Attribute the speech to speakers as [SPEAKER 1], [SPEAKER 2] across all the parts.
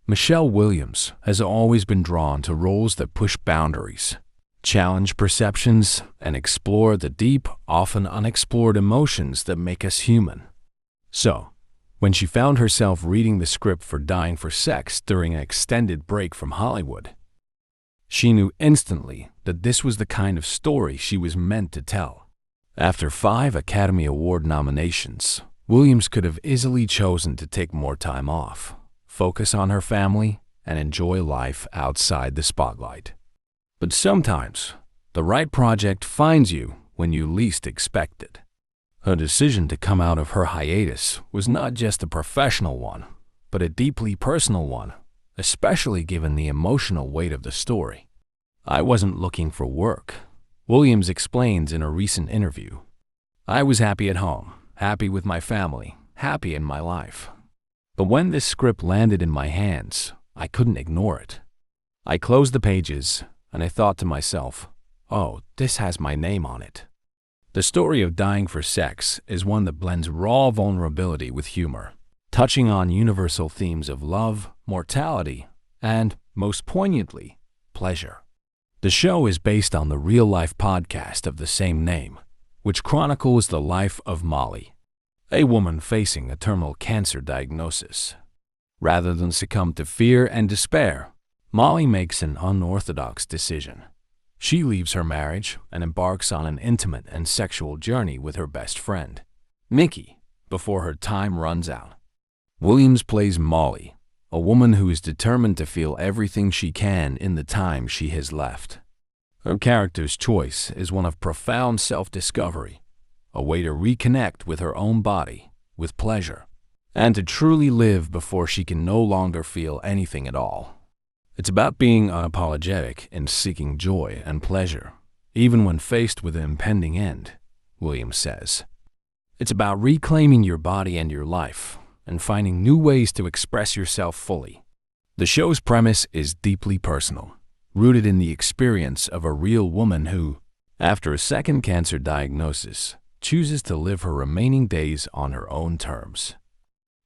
[SPEAKER 1] Michelle Williams has always been drawn to roles that push boundaries, challenge perceptions, and explore the deep, often unexplored emotions that make us human. So, when she found herself reading the script for Dying for Sex during an extended break from Hollywood, she knew instantly that this was the kind of story she was meant to tell. After 5 Academy Award nominations, Williams could have easily chosen to take more time off, focus on her family, and enjoy life outside the spotlight. But sometimes, the right project finds you when you least expect it. Her decision to come out of her hiatus was not just a professional one, but a deeply personal one, especially given the emotional weight of the story. "I wasn't looking for work," Williams explains in a recent interview. "I was happy at home, happy with my family, happy in my life. But when this script landed in my hands, I couldn't ignore it. I closed the pages, and I thought to myself, oh, this has my name on it." The story of Dying for Sex is one that blends raw vulnerability with humor, touching on universal themes of love, mortality, and, most poignantly, pleasure. The show is based on the real-life podcast of the same name, which chronicles the life of Molly, a woman facing a terminal cancer diagnosis. Rather than succumb to fear and despair, Molly makes an unorthodox decision. She leaves her marriage and embarks on an intimate and sexual journey with her best friend, Nikki, before her time runs out. Williams plays Molly, a woman who is determined to feel everything she can in the time she has left. Her character's choice is one of profound self-discovery, a way to reconnect with her own body, with pleasure, and to truly live before she can no longer feel anything at all. It's about being unapologetic in seeking joy and pleasure, even when faced with an impending end, Williams says. It's about reclaiming your body and your life, and finding new ways to express yourself fully. The show's premise is deeply personal, rooted in the experience of a real woman who, after a second cancer diagnosis, chooses to live her remaining days on her own terms.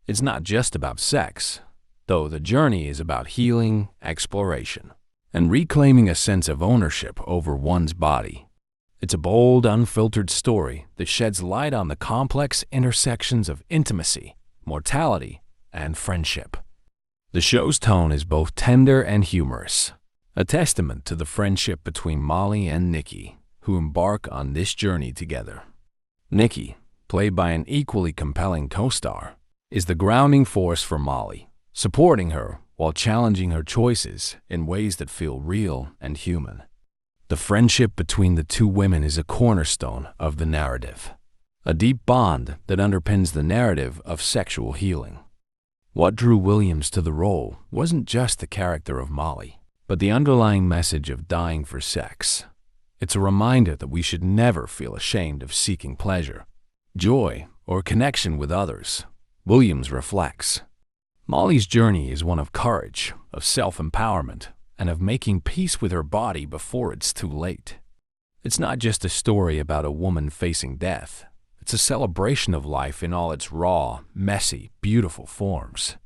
[SPEAKER 1] It's not just about sex, though the journey is about healing, exploration, and reclaiming a sense of ownership over one's body. It's a bold, unfiltered story that sheds light on the complex intersections of intimacy, mortality, and friendship. The show's tone is both tender and humorous, a testament to the friendship between Molly and Nikki, who embark on this journey together. Nikki, played by an equally compelling co-star, is the grounding force for Molly, supporting her while challenging her choices in ways that feel real and human. The friendship between the two women is a cornerstone of the narrative, a deep bond that underpins the narrative of sexual healing. What drew Williams to the role wasn't just the character of Molly, but the underlying message of dying for sex. It's a reminder that we should never feel ashamed of seeking pleasure, joy, or connection with others, Williams reflects. Molly's journey is one of courage, of self-empowerment, and of making peace with her body before it's too late. It's not just a story about a woman facing death. It's a celebration of life in all its raw, messy, beautiful forms.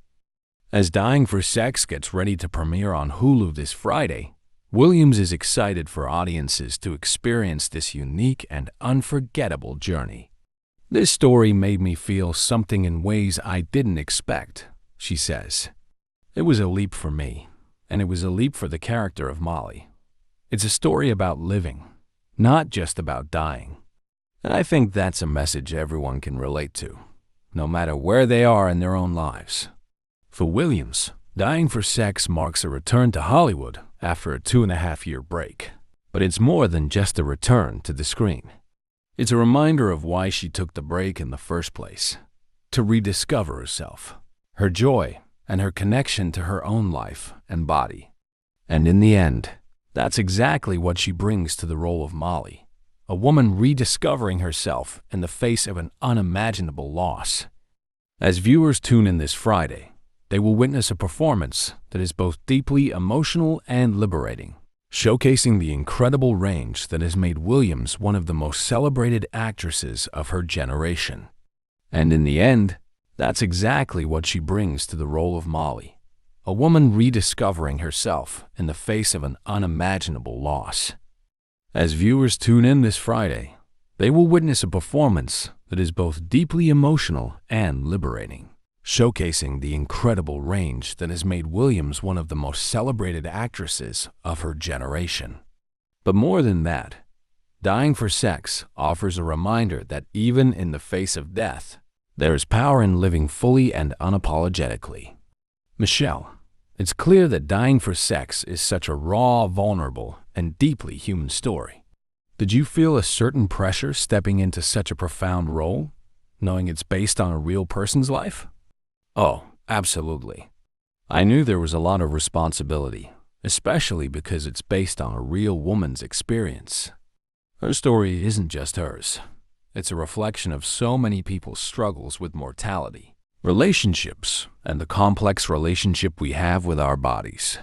[SPEAKER 1] As Dying for Sex gets ready to premiere on Hulu this Friday, Williams is excited for audiences to experience this unique and unforgettable journey. "This story made me feel something in ways I didn't expect," she says. "It was a leap for me, and it was a leap for the character of Molly. It's a story about living, not just about dying. And I think that's a message everyone can relate to, no matter where they are in their own lives." For Williams, Dying for Sex marks a return to Hollywood after a 2.5-year break. But it's more than just a return to the screen. It's a reminder of why she took the break in the first place, to rediscover herself, her joy, and her connection to her own life and body. And in the end, that's exactly what she brings to the role of Molly, a woman rediscovering herself in the face of an unimaginable loss. As viewers tune in this Friday, they will witness a performance that is both deeply emotional and liberating, showcasing the incredible range that has made Williams one of the most celebrated actresses of her generation. And in the end, that's exactly what she brings to the role of Molly, a woman rediscovering herself in the face of an unimaginable loss. As viewers tune in this Friday, they will witness a performance that is both deeply emotional and liberating, showcasing the incredible range that has made Williams one of the most celebrated actresses of her generation. But more than that, Dying for Sex offers a reminder that even in the face of death, there is power in living fully and unapologetically. Michelle, it's clear that Dying for Sex is such a raw, vulnerable, and deeply human story. Did you feel a certain pressure stepping into such a profound role, knowing it's based on a real person's life? Oh, absolutely. I knew there was a lot of responsibility, especially because it's based on a real woman's experience. Her story isn't just hers. It's a reflection of so many people's struggles with mortality, relationships, and the complex relationship we have with our bodies.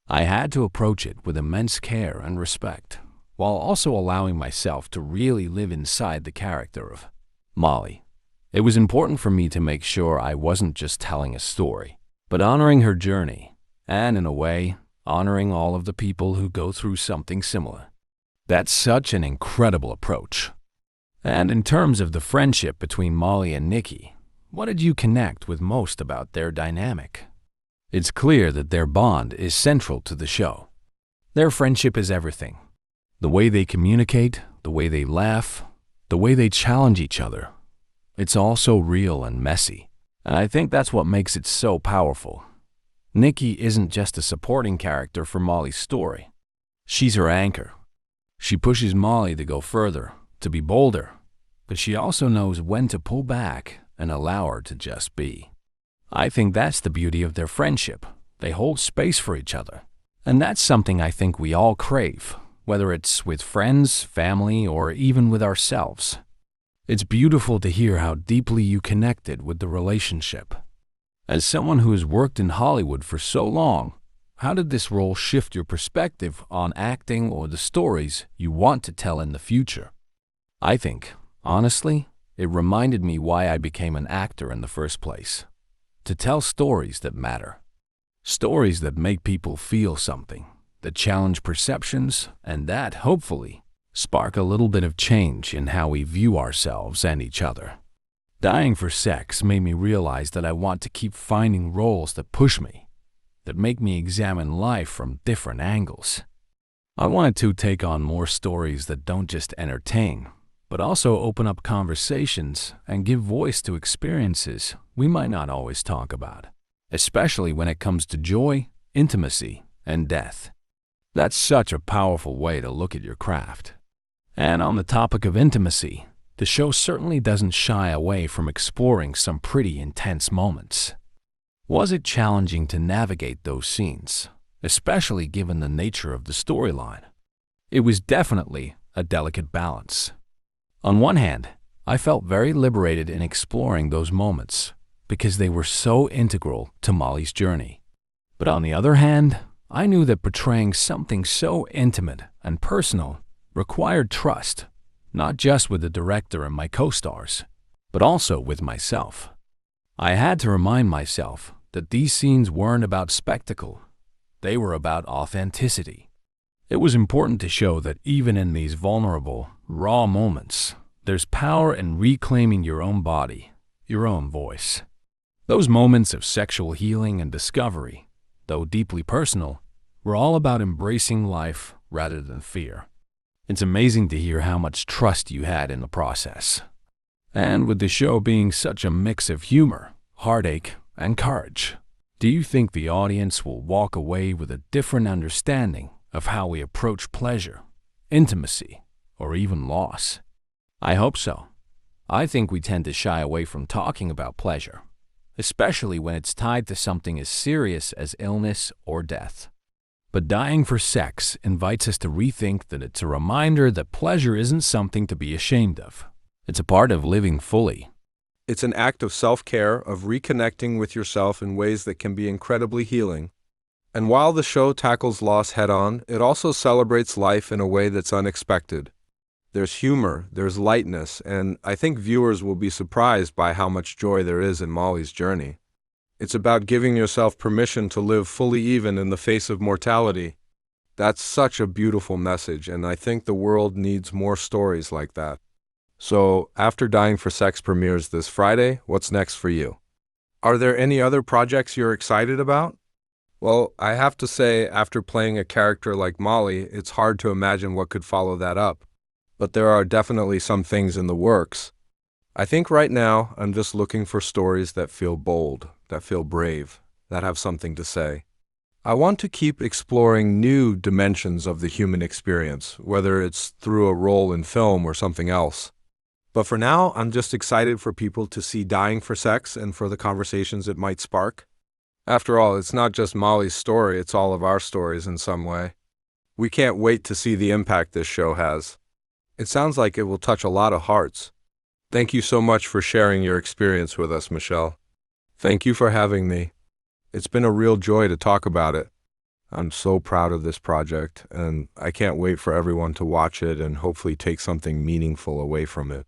[SPEAKER 1] I had to approach it with immense care and respect, while also allowing myself to really live inside the character of Molly. It was important for me to make sure I wasn't just telling a story, but honoring her journey, and in a way, honoring all of the people who go through something similar. That's such an incredible approach. And in terms of the friendship between Molly and Nikki, what did you connect with most about their dynamic? It's clear that their bond is central to the show. Their friendship is everything. The way they communicate, the way they laugh, the way they challenge each other. It's all so real and messy, and I think that's what makes it so powerful. Nikki isn't just a supporting character for Molly's story. She's her anchor. She pushes Molly to go further, to be bolder, but she also knows when to pull back and allow her to just be. I think that's the beauty of their friendship. They hold space for each other, and that's something I think we all crave, whether it's with friends, family, or even with ourselves. It's beautiful to hear how deeply you connected with the relationship. As someone who has worked in Hollywood for so long, how did this role shift your perspective on acting or the stories you want to tell in the future? I think, honestly, it reminded me why I became an actor in the first place. To tell stories that matter. Stories that make people feel something, that challenge perceptions, and that, hopefully, spark a little bit of change in how we view ourselves and each other. Dying for Sex made me realize that I want to keep finding roles that push me, that make me examine life from different angles. I wanted to take on more stories that don't just entertain, but also open up conversations and give voice to experiences we might not always talk about, especially when it comes to joy, intimacy, and death. That's such a powerful way to look at your craft. And on the topic of intimacy, the show certainly doesn't shy away from exploring some pretty intense moments. Was it challenging to navigate those scenes, especially given the nature of the storyline? It was definitely a delicate balance. On one hand, I felt very liberated in exploring those moments because they were so integral to Molly's journey. But on the other hand, I knew that portraying something so intimate and personal required trust, not just with the director and my co-stars, but also with myself. I had to remind myself that these scenes weren't about spectacle. They were about authenticity. It was important to show that even in these vulnerable, raw moments, there's power in reclaiming your own body, your own voice. Those moments of sexual healing and discovery, though deeply personal, were all about embracing life rather than fear. It's amazing to hear how much trust you had in the process. And with the show being such a mix of humor, heartache, and courage, do you think the audience will walk away with a different understanding of how we approach pleasure, intimacy, or even loss? I hope so. I think we tend to shy away from talking about pleasure, especially when it's tied to something as serious as illness or death. But Dying for Sex invites us to rethink that it's a reminder that pleasure isn't something to be ashamed of. It's a part of living fully.
[SPEAKER 2] It's an act of self-care, of reconnecting with yourself in ways that can be incredibly healing. And while the show tackles loss head-on, it also celebrates life in a way that's unexpected. There's humor, there's lightness, and I think viewers will be surprised by how much joy there is in Molly's journey. It's about giving yourself permission to live fully even in the face of mortality. That's such a beautiful message, and I think the world needs more stories like that. So, after Dying for Sex premieres this Friday, what's next for you? Are there any other projects you're excited about? Well, I have to say, after playing a character like Molly, it's hard to imagine what could follow that up. But there are definitely some things in the works. I think right now, I'm just looking for stories that feel bold, that feel brave, that have something to say. I want to keep exploring new dimensions of the human experience, whether it's through a role in film or something else. But for now, I'm just excited for people to see Dying for Sex and for the conversations it might spark. After all, it's not just Molly's story, it's all of our stories in some way. We can't wait to see the impact this show has. It sounds like it will touch a lot of hearts. Thank you so much for sharing your experience with us, Michelle. Thank you for having me. It's been a real joy to talk about it. I'm so proud of this project, and I can't wait for everyone to watch it and hopefully take something meaningful away from it.